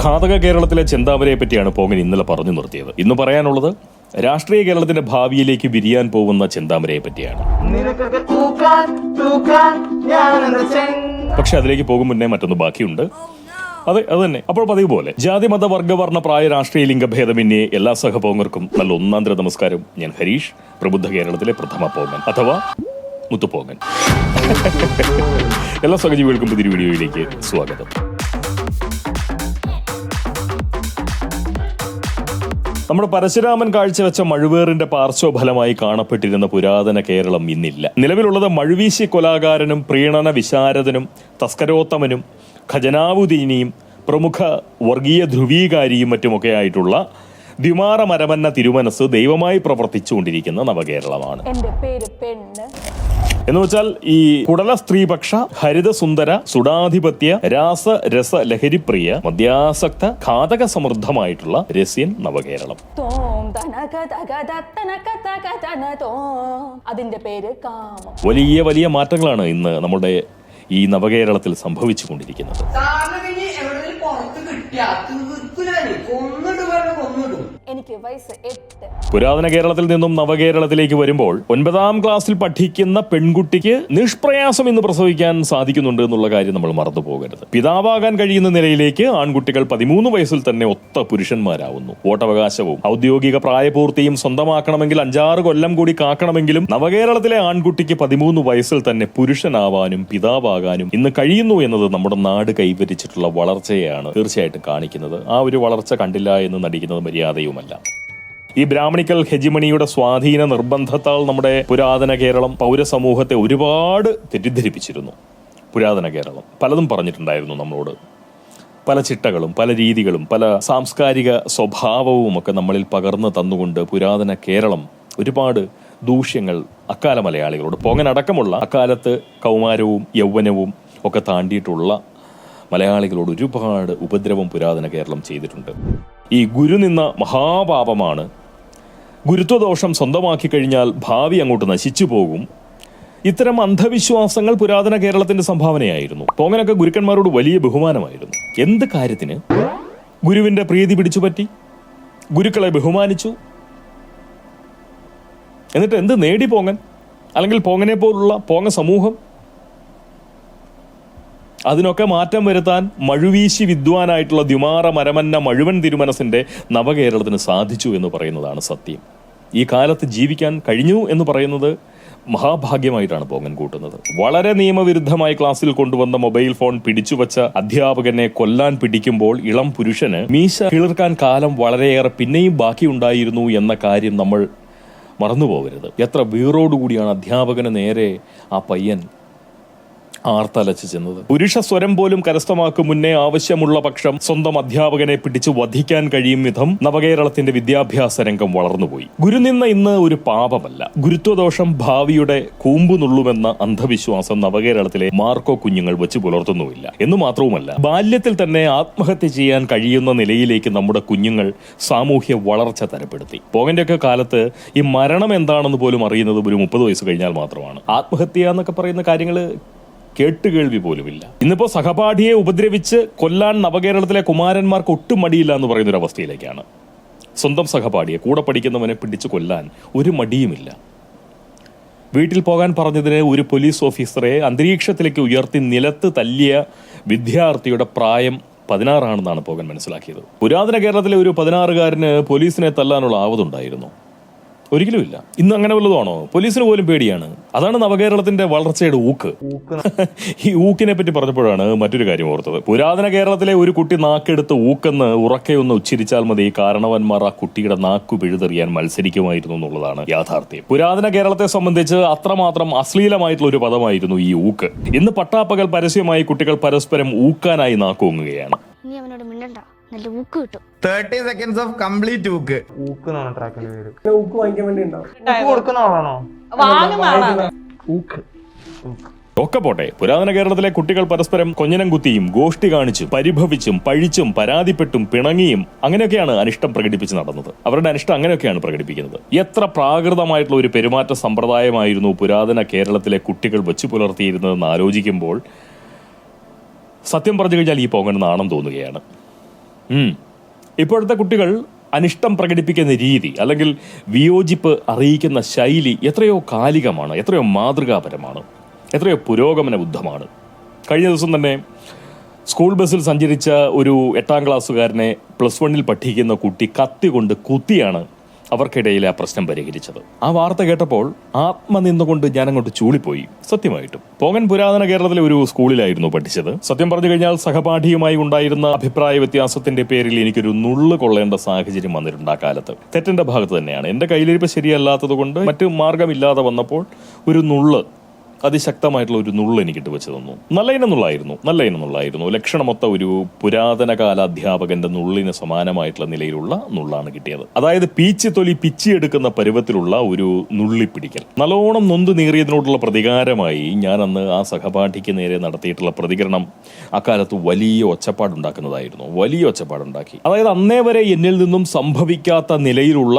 ഘാതക കേരളത്തിലെ ചെന്താമരയെ പറ്റിയാണ് പോങ്ങൻ ഇന്നലെ പറഞ്ഞു നിർത്തിയത്. ഇന്ന് പറയാനുള്ളത് രാഷ്ട്രീയ കേരളത്തിന്റെ ഭാവിയിലേക്ക് വിരിയാൻ പോകുന്ന ചെന്താമരയെ പറ്റിയാണ്. പക്ഷെ അതിലേക്ക് പോകും മുന്നേ മറ്റൊന്ന് ബാക്കിയുണ്ട്. അത് തന്നെ. അപ്പോൾ പതിവ് പോലെ ജാതി മത വർഗ വർണ്ണ പ്രായ രാഷ്ട്രീയ ലിംഗഭേദമന്യേ എല്ലാ സഹപോങ്ങർക്കും നല്ല ഒന്നാന്തര നമസ്കാരം. ഞാൻ ഹരീഷ്, പ്രബുദ്ധ കേരളത്തിലെ പ്രഥമ പോങ്ങൻ അഥവാ മുത്തുപോങ്ങൻ. എല്ലാ സഹജീവികൾക്കും പുതിയൊരു വീഡിയോയിലേക്ക് സ്വാഗതം. നമ്മുടെ പരശുരാമൻ കാഴ്ചവെച്ച മഴുവേറിന്റെ പാർശ്വഫലമായി കാണപ്പെട്ടിരുന്ന പുരാതന കേരളം ഇന്നില്ല. നിലവിലുള്ളത് മഴുവീശി കൊലാകാരനും പ്രീണന വിശാരദനും തസ്കരോത്തമനും ഖജനാവുദീനിയും പ്രമുഖ വർഗീയ ധ്രുവീകാരിയും മറ്റുമൊക്കെ ആയിട്ടുള്ള ദ്വിമാറ മരമന്ന തിരുമനസ് ദൈവമായി പ്രവർത്തിച്ചുകൊണ്ടിരിക്കുന്ന നവകേരളമാണ്. എന്ന് വെച്ചാൽ ഈ കുടല സ്ത്രീപക്ഷ ഹരിതസുന്ദര സുഡാധിപത്യ രാസ രസ ലഹരിപ്രിയ മദ്യാസക്ത ഘാതക സമൃദ്ധമായിട്ടുള്ള രസ്യൻ നവകേരളം. അതിന്റെ പേര് കാമം. വലിയ വലിയ മാറ്റങ്ങളാണ് ഇന്ന് നമ്മുടെ ഈ നവകേരളത്തിൽ സംഭവിച്ചുകൊണ്ടിരിക്കുന്നത്. എനിക്ക് വയസ്സ് 8. പുരാതന കേരളത്തിൽ നിന്നും നവകേരളത്തിലേക്ക് വരുമ്പോൾ 9ാം ക്ലാസ്സിൽ പഠിക്കുന്ന പെൺകുട്ടിക്ക് നിഷ്പ്രയാസം ഇന്ന് പ്രസവിക്കാൻ സാധിക്കുന്നുണ്ട് എന്നുള്ള കാര്യം നമ്മൾ മറന്നു പോകരുത്. പിതാവാകാൻ കഴിയുന്ന നിലയിലേക്ക് ആൺകുട്ടികൾ 13 വയസ്സിൽ തന്നെ ഒത്ത പുരുഷന്മാരാവുന്നു. വോട്ടവകാശവും ഔദ്യോഗിക പ്രായപൂർത്തിയും സ്വന്തമാക്കണമെങ്കിൽ 5-6 കൊല്ലം കൂടി കാക്കണമെങ്കിലും നവകേരളത്തിലെ ആൺകുട്ടിക്ക് 13 വയസ്സിൽ തന്നെ പുരുഷനാവാനും പിതാവാകാനും ഇന്ന് കഴിയുന്നു എന്നത് നമ്മുടെ നാട് കൈവരിച്ചിട്ടുള്ള വളർച്ചയാണ് തീർച്ചയായിട്ടും കാണിക്കുന്നത്. ആ ഒരു വളർച്ച കണ്ടില്ല എന്ന് നടിക്കുന്നത് മര്യാദയുമല്ല. ഈ ബ്രാഹ്മണിക്കൽ ഹെജിമണിയുടെ സ്വാധീന നിർബന്ധത്താൽ നമ്മുടെ പുരാതന കേരളം പൗരസമൂഹത്തെ ഒരുപാട് തെറ്റിദ്ധരിപ്പിച്ചിരുന്നു. പുരാതന കേരളം പലതും പറഞ്ഞിട്ടുണ്ടായിരുന്നു നമ്മളോട്. പല ചിട്ടകളും പല രീതികളും പല സാംസ്കാരിക സ്വഭാവവും ഒക്കെ നമ്മളിൽ പകർന്നു തന്നുകൊണ്ട് പുരാതന കേരളം ഒരുപാട് ദൂഷ്യങ്ങൾ അക്കാല മലയാളികളോട്, പോങ്ങനടക്കമുള്ള അക്കാലത്ത് കൗമാരവും യൗവനവും ഒക്കെ താണ്ടിയിട്ടുള്ള മലയാളികളോട് ഒരുപാട് ഉപദ്രവം പുരാതന കേരളം ചെയ്തിട്ടുണ്ട്. ഈ ഗുരു നിന്ന മഹാപാപമാണ്. ഗുരുത്വദോഷം സ്വന്തമാക്കി കഴിഞ്ഞാൽ ഭാവി അങ്ങോട്ട് നശിച്ചു പോകും. ഇത്തരം അന്ധവിശ്വാസങ്ങൾ പുരാതന കേരളത്തിന്റെ സംഭാവനയായിരുന്നു. പോങ്ങനൊക്കെ ഗുരുക്കന്മാരോട് വലിയ ബഹുമാനമായിരുന്നു. എന്ത് കാര്യത്തിന്? ഗുരുവിന്റെ പ്രീതി പിടിച്ചു പറ്റി, ഗുരുക്കളെ ബഹുമാനിച്ചു. എന്നിട്ട് എന്ത് നേടി പോങ്ങൻ? അല്ലെങ്കിൽ പോങ്ങനെ പോലുള്ള പോങ്ങ സമൂഹം? അതിനൊക്കെ മാറ്റം വരുത്താൻ മഴുവീശി വിദ്വാനായിട്ടുള്ള ദ്വിമാറ മരമന്ന മഴുവൻ തിരുമനസിന്റെ നവകേരളത്തിന് സാധിച്ചു എന്ന് പറയുന്നതാണ് സത്യം. ഈ കാലത്ത് ജീവിക്കാൻ കഴിഞ്ഞു എന്ന് പറയുന്നത് മഹാഭാഗ്യമായിട്ടാണ് പോങ്ങൻ കൂട്ടുന്നത്. വളരെ നിയമവിരുദ്ധമായി ക്ലാസ്സിൽ കൊണ്ടുവന്ന മൊബൈൽ ഫോൺ പിടിച്ചുവച്ച അധ്യാപകനെ കൊല്ലാൻ പിടിക്കുമ്പോൾ ഇളം പുരുഷന് മീശ കിളിർക്കാൻ കാലം വളരെയേറെ പിന്നെയും ബാക്കിയുണ്ടായിരുന്നു എന്ന കാര്യം നമ്മൾ മറന്നുപോകരുത്. എത്ര വീറോടുകൂടിയാണ് അധ്യാപകന് നേരെ ആ പയ്യൻ ആർത്തലച്ച് ചെന്നത്. പുരുഷ സ്വരം പോലും കരസ്ഥമാക്കും മുന്നേ ആവശ്യമുള്ള പക്ഷം സ്വന്തം അധ്യാപകനെ പിടിച്ചു വധിക്കാൻ കഴിയും വിധം നവകേരളത്തിന്റെ വിദ്യാഭ്യാസ രംഗം വളർന്നുപോയി. ഗുരുനിന്ന ഇന്ന് ഒരു പാപമല്ല. ഗുരുത്വദോഷം ഭാവിയുടെ കൂമ്പുനുള്ളുമെന്ന അന്ധവിശ്വാസം നവകേരളത്തിലെ മാർക്കോ കുഞ്ഞുങ്ങൾ വെച്ച് പുലർത്തുന്നുമില്ല എന്ന് മാത്രവുമല്ല, ബാല്യത്തിൽ തന്നെ ആത്മഹത്യ ചെയ്യാൻ കഴിയുന്ന നിലയിലേക്ക് നമ്മുടെ കുഞ്ഞുങ്ങൾ സാമൂഹ്യ വളർച്ച തരപ്പെടുത്തി. പോങ്ങന്റെയൊക്കെ കാലത്ത് ഈ മരണം എന്താണെന്ന് പോലും അറിയുന്നത് ഒരു 30 വയസ്സ് കഴിഞ്ഞാൽ മാത്രമാണ്. ആത്മഹത്യ എന്നൊക്കെ പറയുന്ന കാര്യങ്ങൾ കേട്ടുകേൾവി പോലുമില്ല. ഇന്നിപ്പോ സഹപാഠിയെ ഉപദ്രവിച്ച് കൊല്ലാൻ നവകേരളത്തിലെ കുമാരന്മാർക്ക് ഒട്ടും മടിയില്ല എന്ന് പറയുന്ന ഒരു അവസ്ഥയിലേക്കാണ്. സ്വന്തം സഹപാഠിയെ, കൂടെ പഠിക്കുന്നവനെ പിടിച്ചു കൊല്ലാൻ ഒരു മടിയുമില്ല. വീട്ടിൽ പോകാൻ പറഞ്ഞതിന് ഒരു പോലീസ് ഓഫീസറെ അന്തരീക്ഷത്തിലേക്ക് ഉയർത്തി നിലത്ത് തല്ലിയ വിദ്യാർത്ഥിയുടെ പ്രായം 16 ആണെന്നാണ് പോകാൻ മനസ്സിലാക്കിയത്. പുരാതന കേരളത്തിലെ ഒരു 16-കാരന് പോലീസിനെ തല്ലാനുള്ള ആവതുണ്ടായിരുന്നു? ഒരിക്കലുമില്ല. ഇന്ന് അങ്ങനെ വല്ലതുമാണോ? പോലീസിന് പോലും പേടിയാണ്. അതാണ് നവകേരളത്തിന്റെ വളർച്ചയുടെ ഊക്ക്. ഈ ഊക്കിനെ പറ്റി പറഞ്ഞപ്പോഴാണ് മറ്റൊരു കാര്യം ഓർത്തത്. പുരാതന കേരളത്തിലെ ഒരു കുട്ടി നാക്കെടുത്ത് ഊക്കെന്ന് ഉറക്കെ ഒന്ന് ഉച്ചരിച്ചാൽ മതി, കാരണവന്മാർ ആ കുട്ടിയുടെ നാക്കു പിഴുതെറിയാൻ മത്സരിക്കുമായിരുന്നു എന്നുള്ളതാണ് യാഥാർത്ഥ്യം. പുരാതന കേരളത്തെ സംബന്ധിച്ച് അത്രമാത്രം അശ്ലീലമായിട്ടുള്ള ഒരു പദമായിരുന്നു ഈ ഊക്ക്. ഇന്ന് പട്ടാപ്പകൽ പരസ്യമായി കുട്ടികൾ പരസ്പരം ഊക്കാനായി നാക്കുങ്ങുകയാണ്. 30 seconds of complete ഊക്ക്. ഊക്കെന്നാണ് ട്രാക്കിന്റെ പേര്. ഊക്ക് വാങ്ങിക്കാൻ വേണ്ടി ഉണ്ടാവും. കൊടുക്കുന്ന ആളാണോ? ഊക്ക് ഒക്കെ പോട്ടെ, പുരാതന കേരളത്തിലെ കുട്ടികൾ പരസ്പരം കൊഞ്ഞനം കുത്തിയും ഗോഷ്ടി കാണിച്ചും പരിഭവിച്ചും പഴിച്ചും പരാതിപ്പെട്ടും പിണങ്ങിയും അങ്ങനെയൊക്കെയാണ് അനിഷ്ടം പ്രകടിപ്പിച്ച് നടന്നത്. അവരുടെ അനിഷ്ടം അങ്ങനെയൊക്കെയാണ് പ്രകടിപ്പിക്കുന്നത്. എത്ര പ്രാകൃതമായിട്ടുള്ള ഒരു പെരുമാറ്റ സമ്പ്രദായമായിരുന്നു പുരാതന കേരളത്തിലെ കുട്ടികൾ വെച്ചു പുലർത്തിയിരുന്നതെന്ന് ആലോചിക്കുമ്പോൾ സത്യം പറഞ്ഞു കഴിഞ്ഞാൽ ഈ പോങ്ങൻ നാണം തോന്നുകയാണ്. ഇപ്പോഴത്തെ കുട്ടികൾ അനിഷ്ടം പ്രകടിപ്പിക്കുന്ന രീതി അല്ലെങ്കിൽ വിയോജിപ്പ് അറിയിക്കുന്ന ശൈലി എത്രയോ കാലികമാണ്, എത്രയോ മാതൃകാപരമാണ്, എത്രയോ പുരോഗമന ബുദ്ധമാണ്. കഴിഞ്ഞ ദിവസം തന്നെ സ്കൂൾ ബസ്സിൽ സഞ്ചരിച്ച ഒരു 8ാം ക്ലാസ്സുകാരനെ +1 പഠിക്കുന്ന കുട്ടി കത്തി കൊണ്ട് കുത്തിയാണ് അവർക്കിടയിലെ ആ പ്രശ്നം പരിഹരിച്ചത്. ആ വാർത്ത കേട്ടപ്പോൾ ആത്മനിന്നുകൊണ്ട് ഞാൻ അങ്ങോട്ട് ചൂളിപ്പോയി. സത്യമായിട്ടും പോങ്ങൻ പുരാതന കേരളത്തിലെ ഒരു സ്കൂളിലായിരുന്നു പഠിച്ചത്. സത്യം പറഞ്ഞു കഴിഞ്ഞാൽ സഹപാഠിയുമായി ഉണ്ടായിരുന്ന അഭിപ്രായ വ്യത്യാസത്തിന്റെ പേരിൽ എനിക്കൊരു നുള്ളു കൊള്ളേണ്ട സാഹചര്യം വന്നിട്ടുണ്ട്. ആ കാലത്ത് തെറ്റിന്റെ ഭാഗത്ത് തന്നെയാണ്. എന്റെ കയ്യിലിരിപ്പ് ശരിയല്ലാത്തത് കൊണ്ട് മറ്റു മാർഗമില്ലാതെ വന്നപ്പോൾ ഒരു നുള്ള്, അതിശക്തമായിട്ടുള്ള ഒരു നുള്ള് എനിക്കിട്ട് വെച്ച് തന്നു. നല്ല ഇനന്നുള്ളായിരുന്നു. ലക്ഷണമൊത്ത ഒരു പുരാതന കാല അധ്യാപകന്റെ നുള്ളിന് സമാനമായിട്ടുള്ള നിലയിലുള്ള നുള്ളാണ് കിട്ടിയത്. അതായത് പീച്ച് തൊലി പിച്ചിയെടുക്കുന്ന പരുവത്തിലുള്ള ഒരു നുള്ളിപ്പിടിക്കൽ. നല്ലോണം നൊന്ത് നീറിയതിനോടുള്ള പ്രതികാരമായി ഞാൻ അന്ന് ആ സഹപാഠിക്ക് നേരെ നടത്തിയിട്ടുള്ള പ്രതികരണം അക്കാലത്ത് വലിയ ഒച്ചപ്പാടുണ്ടാക്കി. അതായത് അന്നേ വരെ എന്നിൽ നിന്നും സംഭവിക്കാത്ത നിലയിലുള്ള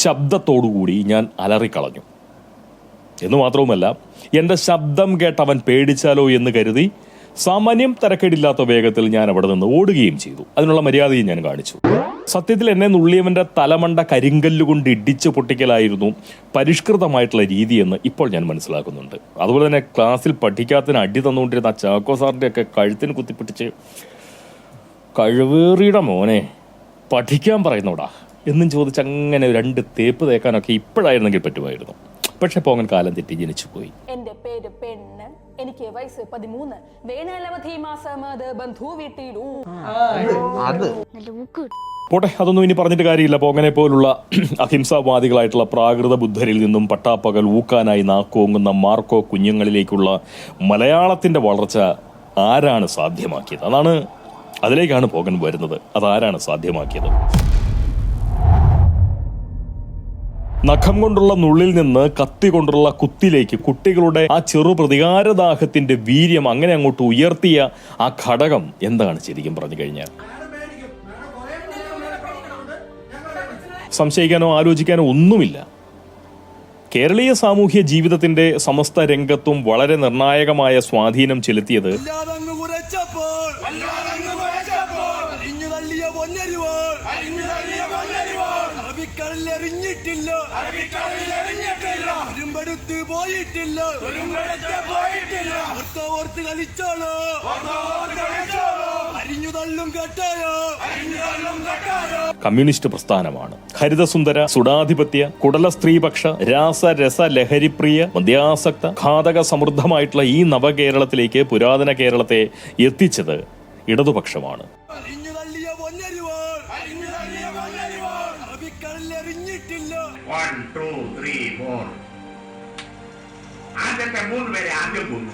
ശബ്ദത്തോടുകൂടി ഞാൻ അലറിക്കളഞ്ഞു. എന്നു മാത്രവുമല്ല, എന്റെ ശബ്ദം കേട്ടവൻ പേടിച്ചാലോ എന്ന് കരുതി സാമാന്യം തരക്കേടില്ലാത്ത വേഗത്തിൽ ഞാൻ അവിടെ നിന്ന് ഓടുകയും ചെയ്തു. അതിനുള്ള മര്യാദയും ഞാൻ കാണിച്ചു. സത്യത്തിൽ എന്നെ നുള്ളിയവന്റെ തലമണ്ട കരിങ്കല്ലുകൊണ്ട് ഇടിച്ചു പൊട്ടിക്കലായിരുന്നു പരിഷ്കൃതമായിട്ടുള്ള രീതിയെന്ന് ഇപ്പോൾ ഞാൻ മനസ്സിലാക്കുന്നുണ്ട്. അതുപോലെ തന്നെ ക്ലാസ്സിൽ പഠിക്കാത്തതിന് അടി തന്നുകൊണ്ടിരുന്ന ആ ചാക്കോ സാറിന്റെ ഒക്കെ കഴുത്തിന് കുത്തിപ്പിടിച്ച് കഴിവേറിയുടെ മോനെ പഠിക്കാൻ പറയുന്നോടാ എന്നും ചോദിച്ച് അങ്ങനെ 2 തേപ്പ് തേക്കാനൊക്കെ ഇപ്പോഴായിരുന്നെങ്കിൽ പറ്റുമായിരുന്നു. പക്ഷെ പോങ്ങൻ കാലം തെറ്റി ജനിച്ചു പോയി. എന്റെ പേര് പെണ്ണ്, എനിക്ക് വയസ്സ് 13, വേനലവധി മാസം അത് ബന്ധു വീട്ടിലൂ. പോട്ടെ, അതൊന്നും ഇനി പറഞ്ഞിട്ട് കാര്യമില്ല. പോങ്ങനെ പോലുള്ള അഹിംസാവാദികളായിട്ടുള്ള പ്രാകൃത ബുദ്ധരിൽ നിന്നും പട്ടാപ്പകൽ ഊക്കാനായി നാക്കോങ്ങുന്ന മാർക്കോ കുഞ്ഞുങ്ങളിലേക്കുള്ള മലയാളത്തിന്റെ വളർച്ച ആരാണ് സാധ്യമാക്കിയത്? അതിലേക്കാണ് പോകൻ വരുന്നത്. അതാരാണ് സാധ്യമാക്കിയത്? നഖം കൊണ്ടുള്ള നുള്ളിൽ നിന്ന് കത്തി കൊണ്ടുള്ള കുത്തിലേക്ക് കുട്ടികളുടെ ആ ചെറു പ്രതികാരദാഹത്തിന്റെ വീര്യം അങ്ങനെ അങ്ങോട്ട് ഉയർത്തിയ ആ ഘടകം എന്താണ് ശരിക്കും പറഞ്ഞു കഴിഞ്ഞാൽ? സംശയിക്കാനോ ആലോചിക്കാനോ ഒന്നുമില്ല. കേരളീയ സാമൂഹ്യ ജീവിതത്തിന്റെ സമസ്ത രംഗത്തും വളരെ നിർണായകമായ സ്വാധീനം ചെലുത്തിയത് കമ്മ്യൂണിസ്റ്റ് പ്രസ്ഥാനമാണ്. ഹരിതസുന്ദര, സുഡാധിപത്യ, കുടല സ്ത്രീപക്ഷ, രാസരസ ലഹരിപ്രിയ, മദ്യാസക്ത, ഘാതക സമൃദ്ധമായിട്ടുള്ള ഈ നവകേരളത്തിലേക്ക് പുരാതന കേരളത്തെ എത്തിച്ചത് ഇടതുപക്ഷമാണ്. ആദ്യത്തെ 3 പേരെ ആദ്യം കൊന്നു.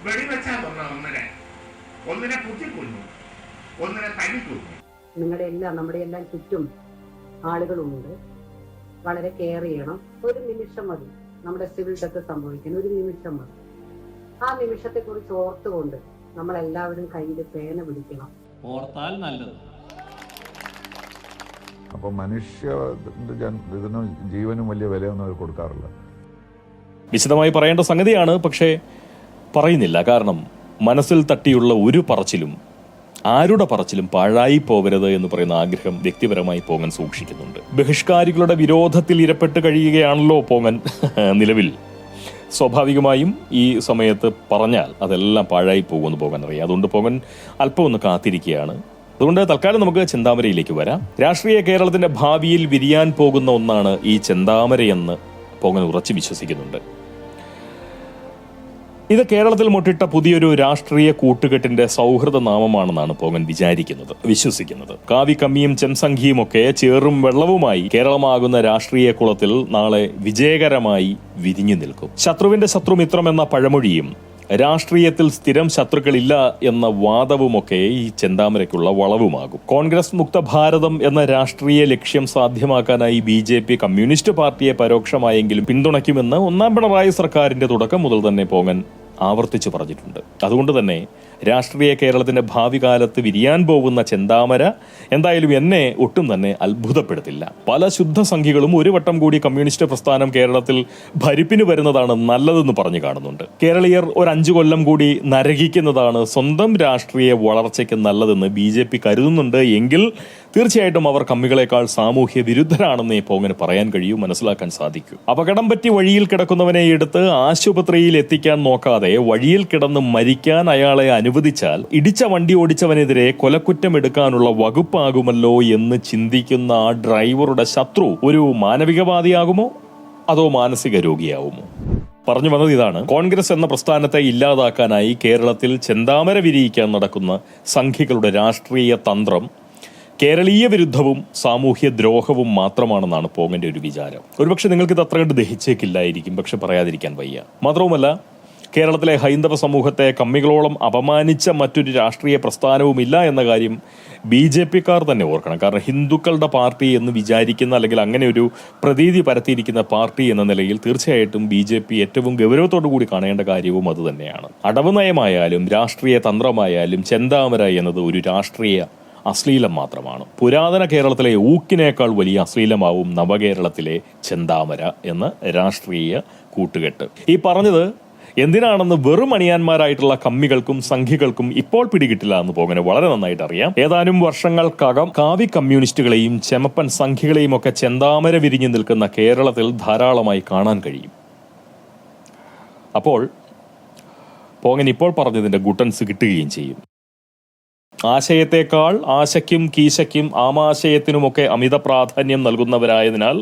വെടിവെച്ചാൽ ഒന്നിനെ കുത്തിക്കൊന്നു, ഒന്നിനെ തല്ലിക്കൊന്നു. നമ്മുടെ എല്ലാം ചുറ്റും ആളുകളുമുണ്ട്. വളരെ കെയർ ചെയ്യണം. ഒരു നിമിഷം മതി നമ്മുടെ സിവിൽ ഡെത്ത് സംഭവിക്കാൻ, ഒരു നിമിഷം മതി. ആ നിമിഷത്തെ കുറിച്ച് ഓർത്തുകൊണ്ട് നമ്മളെല്ലാവരും കയ്യിൽ പേന പിടിക്കണം. ഓർത്താൽ നല്ലത്. അപ്പൊ ഇതിനും ജീവനും വലിയ വിലയൊന്നും അവർ കൊടുക്കാറില്ല. വിശദമായി പറയേണ്ട സംഗതിയാണ്, പക്ഷേ പറയുന്നില്ല. കാരണം മനസ്സിൽ തട്ടിയുള്ള ഒരു പറച്ചിലും ആരുടെ പറച്ചിലും പാഴായി പോകരുത് എന്ന് പറയുന്ന ആഗ്രഹം വ്യക്തിപരമായി പോങ്ങൻ സൂക്ഷിക്കുന്നുണ്ട്. ബഹിഷ്കാരികളുടെ വിരോധത്തിൽ ഇരപ്പെട്ട് കഴിയുകയാണല്ലോ പോങ്ങൻ നിലവിൽ. സ്വാഭാവികമായും ഈ സമയത്ത് പറഞ്ഞാൽ അതെല്ലാം പാഴായി പോകുമെന്ന് പോകാൻ അറിയാം. അതുകൊണ്ട് പോങ്ങൻ അല്പം ഒന്ന് കാത്തിരിക്കുകയാണ്. അതുകൊണ്ട് തൽക്കാലം നമുക്ക് ചെന്താമരയിലേക്ക് വരാം. രാഷ്ട്രീയ കേരളത്തിന്റെ ഭാവിയിൽ വിരിയാൻ പോകുന്ന ഒന്നാണ് ഈ ചെന്താമരയെന്ന് പോങ്ങൻ ഉറച്ചു വിശ്വസിക്കുന്നുണ്ട്. ഇത് കേരളത്തിൽ മുട്ടിട്ട പുതിയൊരു രാഷ്ട്രീയ കൂട്ടുകെട്ടിന്റെ സൗഹൃദ നാമമാണെന്നാണ് പോങ്ങൻ വിശ്വസിക്കുന്നത്. കാവി കമ്മിയും ചെൻസംഖിയും ഒക്കെ ചേറും വെള്ളവുമായി കേരളമാകുന്ന രാഷ്ട്രീയ കുളത്തിൽ നാളെ വിജയകരമായി വിരിഞ്ഞു നിൽക്കും. ശത്രുവിന്റെ ശത്രുമിത്രം എന്ന പഴമൊഴിയും രാഷ്ട്രീയത്തിൽ സ്ഥിരം ശത്രുക്കളില്ല എന്ന വാദവുമൊക്കെ ഈ ചെന്താമരയ്ക്കുള്ള വളവുമാകും. കോൺഗ്രസ് മുക്ത ഭാരതം എന്ന രാഷ്ട്രീയ ലക്ഷ്യം സാധ്യമാക്കാനായി BJP കമ്മ്യൂണിസ്റ്റ് പാർട്ടിയെ പരോക്ഷമായെങ്കിലും പിന്തുണയ്ക്കുമെന്ന് 1ാം പിണറായി സർക്കാരിന്റെ തുടക്കം മുതൽ തന്നെ പോങ്ങൻ ആവർത്തിച്ചു പറഞ്ഞിട്ടുണ്ട്. അതുകൊണ്ട് തന്നെ രാഷ്ട്രീയ കേരളത്തിന്റെ ഭാവി കാലത്ത് വിരിയാൻ പോകുന്ന ചെന്താമര എന്തായാലും എന്നെ ഒട്ടും തന്നെ അത്ഭുതപ്പെടുത്തില്ല. പല ശുദ്ധസംഖ്യകളും ഒരു വട്ടം കൂടി കമ്മ്യൂണിസ്റ്റ് പ്രസ്ഥാനം കേരളത്തിൽ ഭരിപ്പിന് വരുന്നതാണ് നല്ലതെന്ന് പറഞ്ഞു കാണുന്നുണ്ട്. കേരളീയർ ഒരു 5 കൊല്ലം കൂടി നരകിക്കുന്നതാണ് സ്വന്തം രാഷ്ട്രീയ വളർച്ചയ്ക്ക് നല്ലതെന്ന് BJP കരുതുന്നുണ്ട് എങ്കിൽ തീർച്ചയായിട്ടും അവർ കമ്മികളെക്കാൾ സാമൂഹ്യ വിരുദ്ധരാണെന്നേ പോങ്ങനെ പറയാൻ കഴിയൂ, മനസ്സിലാക്കാൻ സാധിക്കൂ. അപകടം പറ്റി വഴിയിൽ കിടക്കുന്നവനെ എടുത്ത് ആശുപത്രിയിൽ എത്തിക്കാൻ നോക്കാതെ വഴിയിൽ കിടന്ന് മരിക്കാൻ അയാളെ അനുവദിച്ചാൽ ഇടിച്ച വണ്ടി ഓടിച്ചവനെതിരെ കൊലക്കുറ്റം എടുക്കാനുള്ള വകുപ്പാകുമല്ലോ എന്ന് ചിന്തിക്കുന്ന ആ ഡ്രൈവറുടെ ശത്രു ഒരു മാനവികവാദിയാകുമോ അതോ മാനസിക രോഗിയാവുമോ? പറഞ്ഞു വന്നത് ഇതാണ്. കോൺഗ്രസ് എന്ന പ്രസ്ഥാനത്തെ ഇല്ലാതാക്കാനായി കേരളത്തിൽ ചെന്താമര വിരിയിക്കാൻ നടക്കുന്ന സംഘികളുടെ രാഷ്ട്രീയ തന്ത്രം കേരളീയ വിരുദ്ധവും സാമൂഹ്യ ദ്രോഹവും മാത്രമാണെന്നാണ് പോങ്ങന്റെ ഒരു വിചാരം. ഒരുപക്ഷെ നിങ്ങൾക്ക് ഇത് അത്ര കണ്ട് ദഹിച്ചേക്കില്ലായിരിക്കും, പക്ഷെ പറയാതിരിക്കാൻ വയ്യ. മാത്രവുമല്ല, കേരളത്തിലെ ഹൈന്ദവ സമൂഹത്തെ കമ്മികളോളം അപമാനിച്ച മറ്റൊരു രാഷ്ട്രീയ പ്രസ്ഥാനവുമില്ല എന്ന കാര്യം BJP-ക്കാർ തന്നെ ഓർക്കണം. കാരണം ഹിന്ദുക്കളുടെ പാർട്ടി എന്ന് വിചാരിക്കുന്ന അല്ലെങ്കിൽ അങ്ങനെ ഒരു പ്രതീതി പരത്തിയിരിക്കുന്ന പാർട്ടി എന്ന നിലയിൽ തീർച്ചയായിട്ടും BJP ഏറ്റവും ഗൗരവത്തോടു കൂടി കാണേണ്ട കാര്യവും അത് തന്നെയാണ്. അടവ് നയമായാലും രാഷ്ട്രീയ തന്ത്രമായാലും ചെന്താമര എന്നത് ഒരു രാഷ്ട്രീയ അശ്ലീലം മാത്രമാണ്. പുരാതന കേരളത്തിലെ ഊക്കിനേക്കാൾ വലിയ അശ്ലീലമാവും നവകേരളത്തിലെ ചെന്താമര എന്ന രാഷ്ട്രീയ കൂട്ടുകെട്ട്. ഈ പറഞ്ഞത് എന്തിനാണെന്ന് വെറും അണിയാന്മാരായിട്ടുള്ള കമ്മികൾക്കും സംഘികൾക്കും ഇപ്പോൾ പിടികിട്ടില്ല എന്ന് പോകനെ വളരെ നന്നായിട്ട് അറിയാം. ഏതാനും വർഷങ്ങൾക്കകം കാവി കമ്മ്യൂണിസ്റ്റുകളെയും ചെമപ്പൻ സംഘികളെയും ഒക്കെ ചെന്താമര വിരിഞ്ഞു നിൽക്കുന്ന കേരളത്തിൽ ധാരാളമായി കാണാൻ കഴിയും. അപ്പോൾ പോങ്ങൻ ഇപ്പോൾ പറഞ്ഞതിന്റെ ഗുട്ടൻസ് കിട്ടുകയും ചെയ്യും. ആശയത്തെക്കാൾ ആശയ്ക്കും കീശയ്ക്കും ആമാശയത്തിനുമൊക്കെ അമിത പ്രാധാന്യം നൽകുന്നവരായതിനാൽ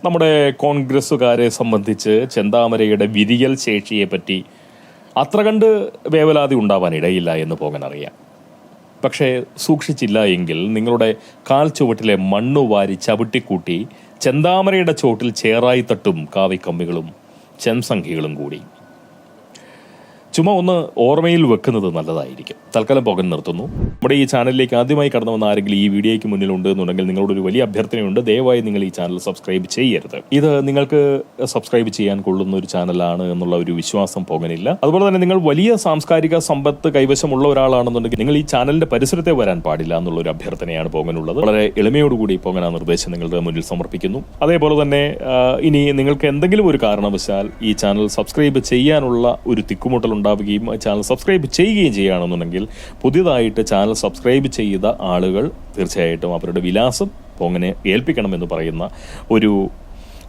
നമ്മുടെ കോൺഗ്രസ്സുകാരെ സംബന്ധിച്ച് ചെന്താമരയുടെ വിരിയൽ ശേഷിയെപ്പറ്റി അത്ര കണ്ട് വേവലാതി ഉണ്ടാവാനിടയില്ല എന്ന് പോകാൻ അറിയാം. പക്ഷേ സൂക്ഷിച്ചില്ല എങ്കിൽ നിങ്ങളുടെ കാൽ ചുവട്ടിലെ മണ്ണു വാരി ചവിട്ടിക്കൂട്ടി ചെന്താമരയുടെ ചോട്ടിൽ ചേറായി തട്ടും കാവിക്കമ്മികളും ചെൻസംഖികളും കൂടി. ചുമ്മാ ഒന്ന് ഓർമ്മയിൽ വെക്കുന്നത് നല്ലതായിരിക്കും. തൽക്കാലം പോകാൻ നിർത്തുന്നു. നമ്മുടെ ഈ ചാനലിലേക്ക് ആദ്യമായി കടന്നു വന്ന ആരെങ്കിലും ഈ വീഡിയോയ്ക്ക് മുന്നിലുണ്ട് എന്നുണ്ടെങ്കിൽ നിങ്ങളോട് ഒരു വലിയ അഭ്യർത്ഥനയുണ്ട്. ദയവായി നിങ്ങൾ ഈ ചാനൽ സബ്സ്ക്രൈബ് ചെയ്യരുത്. ഇത് നിങ്ങൾക്ക് സബ്സ്ക്രൈബ് ചെയ്യാൻ കൊള്ളുന്ന ഒരു ചാനലാണ് എന്നുള്ള ഒരു വിശ്വാസം പോകാനില്ല. അതുപോലെ തന്നെ നിങ്ങൾ വലിയ സാംസ്കാരിക സമ്പത്ത് കൈവശമുള്ള ഒരാളാണെന്നുണ്ടെങ്കിൽ നിങ്ങൾ ഈ ചാനലിന്റെ പരിസരത്തെ വരാൻ പാടില്ല എന്നുള്ള ഒരു അഭ്യർത്ഥനയാണ് പോകാനുള്ളത്. വളരെ എളിമയോടുകൂടി പോകാൻ ആ നിർദ്ദേശം നിങ്ങളുടെ മുന്നിൽ സമർപ്പിക്കുന്നു. അതേപോലെ തന്നെ ഇനി നിങ്ങൾക്ക് എന്തെങ്കിലും ഒരു കാരണവശാൽ ഈ ചാനൽ സബ്സ്ക്രൈബ് ചെയ്യാനുള്ള ഒരു തിക്കുമുട്ടൽ ഉണ്ടാവുകയും ചാനൽ സബ്സ്ക്രൈബ് ചെയ്യുകയും ചെയ്യുകയാണെന്നുണ്ടെങ്കിൽ പുതിയതായിട്ട് ചാനൽ സബ്സ്ക്രൈബ് ചെയ്ത ആളുകൾ തീർച്ചയായിട്ടും അവരുടെ വിലാസം പോങ്ങനെ ഏൽപ്പിക്കണമെന്ന് പറയുന്ന ഒരു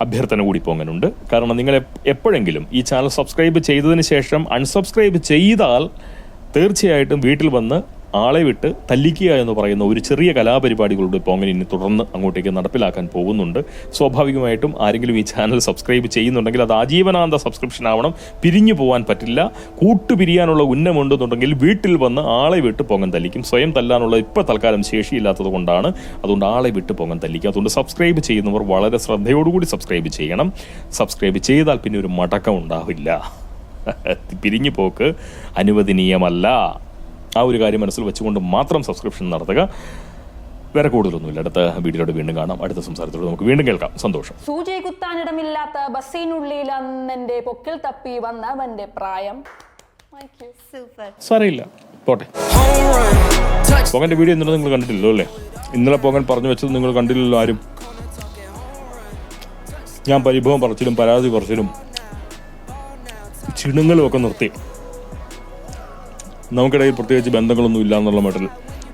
അഭ്യർത്ഥന കൂടി പോങ്ങനുണ്ട്. കാരണം നിങ്ങൾ എപ്പോഴെങ്കിലും ഈ ചാനൽ സബ്സ്ക്രൈബ് ചെയ്തതിന് ശേഷം അൺസബ്സ്ക്രൈബ് ചെയ്താൽ തീർച്ചയായിട്ടും വീട്ടിൽ വന്ന് ആളെ വിട്ട് തല്ലിക്കുക എന്ന് പറയുന്ന ഒരു ചെറിയ കലാപരിപാടികളുടെ പോങ്ങൻ ഇനി തുടർന്ന് അങ്ങോട്ടേക്ക് നടപ്പിലാക്കാൻ പോകുന്നുണ്ട്. സ്വാഭാവികമായിട്ടും ആരെങ്കിലും ഈ ചാനൽ സബ്സ്ക്രൈബ് ചെയ്യുന്നുണ്ടെങ്കിൽ അത് ആജീവനാന്ത സബ്സ്ക്രിപ്ഷൻ ആവണം. പിരിഞ്ഞു പോകാൻ പറ്റില്ല. കൂട്ടുപിരിയാനുള്ള ഉന്നമുണ്ടെന്നുണ്ടെങ്കിൽ വീട്ടിൽ വന്ന് ആളെ വിട്ട് പോങ്ങൻ തല്ലിക്കും. സ്വയം തല്ലാനുള്ള ഇപ്പോൾ തൽക്കാലം ശേഷിയില്ലാത്തത് കൊണ്ടാണ്. അതുകൊണ്ട് ആളെ വിട്ട് പോങ്ങൻ തല്ലിക്കും. അതുകൊണ്ട് സബ്സ്ക്രൈബ് ചെയ്യുന്നവർ വളരെ ശ്രദ്ധയോടുകൂടി സബ്സ്ക്രൈബ് ചെയ്യണം. സബ്സ്ക്രൈബ് ചെയ്താൽ പിന്നെ ഒരു മടക്കം ഉണ്ടാവില്ല. പിരിഞ്ഞു പോക്ക് അനുവദനീയമല്ല. ആ ഒരു കാര്യം മനസ്സിൽ വെച്ചുകൊണ്ട് മാത്രം സബ്സ്ക്രിപ്ഷൻ നടത്തുക. വേറെ കൂടുതലൊന്നുമില്ല. അടുത്ത വീഡിയോയോട് വീണ്ടും കാണാം. അടുത്ത സംസാരത്തോട് നമുക്ക് വീണ്ടും കേൾക്കാം. സന്തോഷം. സൂചി കുത്താനിടമില്ലാത്ത ബസ്സിനുള്ളിൽ അന്നെന്റെ പൊക്കിൽ തപ്പി വന്നവന്റെ പ്രായം. സാരമില്ല, പോട്ടെ. പോകന്റെ വീഡിയോ ഇന്നലെ നിങ്ങൾ കണ്ടിട്ടില്ലല്ലോ അല്ലേ? ഇന്നലെ പോകാൻ പറഞ്ഞു വെച്ചത് നിങ്ങൾ കണ്ടില്ലല്ലോ ആരും. ഞാൻ പരിഭവം പറച്ചിലും പരാതി പറച്ചിലും ചിണുങ്ങളും ഒക്കെ നിർത്തി. നമുക്കിടയിൽ പ്രത്യേകിച്ച് ബന്ധങ്ങളൊന്നും ഇല്ല എന്നുള്ള മട്ടിൽ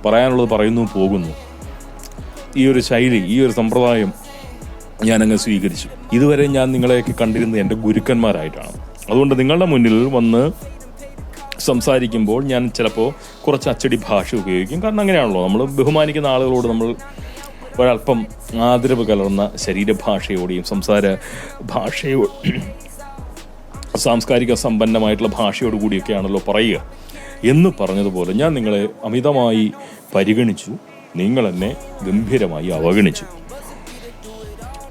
പറയാനുള്ളത് പറയുന്നു, പോകുന്നു. ഈ ഒരു ശൈലി, ഈ ഒരു സമ്പ്രദായം ഞാനങ്ങ് സ്വീകരിച്ചു. ഇതുവരെ ഞാൻ നിങ്ങളെയൊക്കെ കണ്ടിരുന്നത് എൻ്റെ ഗുരുക്കന്മാരായിട്ടാണ്. അതുകൊണ്ട് നിങ്ങളുടെ മുന്നിൽ വന്ന് സംസാരിക്കുമ്പോൾ ഞാൻ ചിലപ്പോൾ കുറച്ച് അച്ചടി ഭാഷ ഉപയോഗിക്കും. കാരണം അങ്ങനെയാണല്ലോ, നമ്മൾ ബഹുമാനിക്കുന്ന ആളുകളോട് നമ്മൾ ഒരല്പം ആദരവ് കലർന്ന ശരീരഭാഷയോടെയും സംസാര സാംസ്കാരിക സമ്പന്നമായിട്ടുള്ള ഭാഷയോടുകൂടിയൊക്കെയാണല്ലോ പറയുക. എന്ന് പറഞ്ഞതുപോലെ ഞാൻ നിങ്ങളെ അമിതമായി പരിഗണിച്ചു, നിങ്ങൾ എന്നെ ഗംഭീരമായി അവഗണിച്ചു.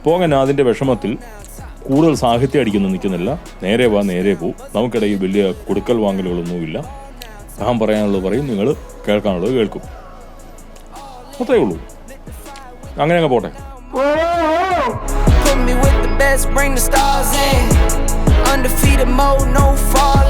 പോകാൻ അതിൻ്റെ വിഷമത്തിൽ കൂടുതൽ സാഹിത്യം അടിക്കുന്നു നിൽക്കുന്നില്ല. നേരെ വാ, നേരെ പോ. നമുക്കിടയിൽ വലിയ കൊടുക്കൽ വാങ്ങലുകളൊന്നുമില്ല. ഞാൻ പറയാനുള്ളത് പറയും, നിങ്ങൾ കേൾക്കാനുള്ളത് കേൾക്കും. അത്രേ ഉള്ളൂ. അങ്ങനെ അങ്ങ് പോട്ടെ. Undefeated mode, no fall.